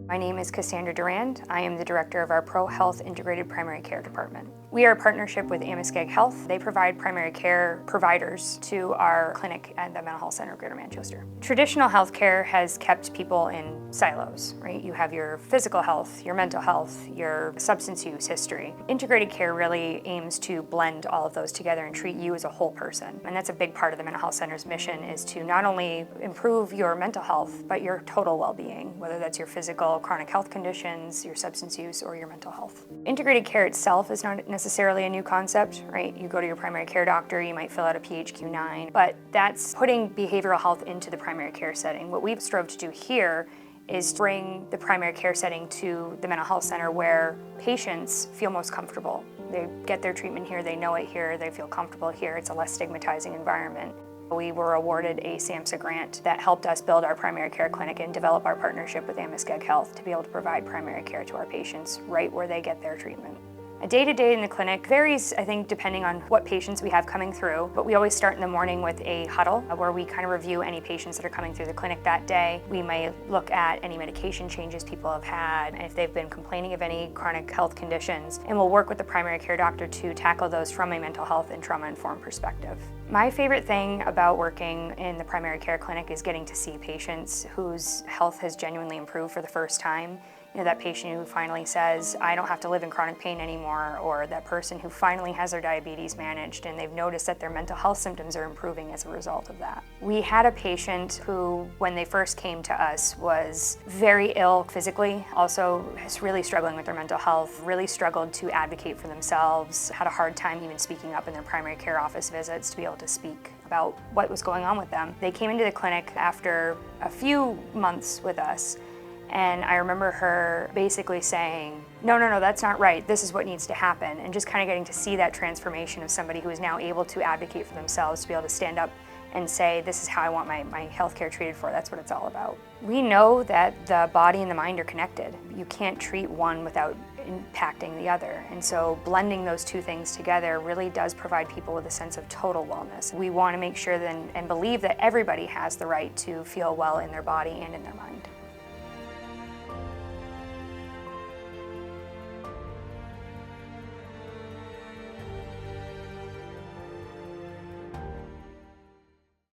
My name is Cassandra Durand. I am the director of our Pro Health Integrated Primary Care Department. We are a partnership with MHCGM Health. They provide primary care providers to our clinic at the Mental Health Center of Greater Manchester. Traditional healthcare has kept people in silos, right? You have your physical health, your mental health, your substance use history. Integrated care really aims to blend all of those together and treat you as a whole person. And that's a big part of the Mental Health Center's mission, is to not only improve your mental health, but your total well-being, whether that's your physical, chronic health conditions, your substance use, or your mental health. Integrated care itself is not necessarily a new concept, right? You go to your primary care doctor, you might fill out a PHQ-9, but that's putting behavioral health into the primary care setting. What we've strove to do here is bring the primary care setting to the mental health center where patients feel most comfortable. They get their treatment here, they know it here, they feel comfortable here. It's a less stigmatizing environment. We were awarded a SAMHSA grant that helped us build our primary care clinic and develop our partnership with MHCGM Health to be able to provide primary care to our patients right where they get their treatment. A day-to-day in the clinic varies, I think, depending on what patients we have coming through, but we always start in the morning with a huddle where we kind of review any patients that are coming through the clinic that day. We may look at any medication changes people have had, and if they've been complaining of any chronic health conditions, and we'll work with the primary care doctor to tackle those from a mental health and trauma-informed perspective. My favorite thing about working in the primary care clinic is getting to see patients whose health has genuinely improved for the first time. You know, that patient who finally says, I don't have to live in chronic pain anymore, or that person who finally has their diabetes managed and they've noticed that their mental health symptoms are improving as a result of that. We had a patient who, when they first came to us, was very ill physically, also was really struggling with their mental health, really struggled to advocate for themselves, had a hard time even speaking up in their primary care office visits to be able to speak about what was going on with them. They came into the clinic after a few months with us, and I remember her basically saying, no, that's not right, this is what needs to happen, and just kind of getting to see that transformation of somebody who is now able to advocate for themselves, to be able to stand up and say, this is how I want my healthcare treated for, that's what it's all about. We know that the body and the mind are connected. You can't treat one without impacting the other, and so blending those two things together really does provide people with a sense of total wellness. We want to make sure and believe that everybody has the right to feel well in their body and in their mind.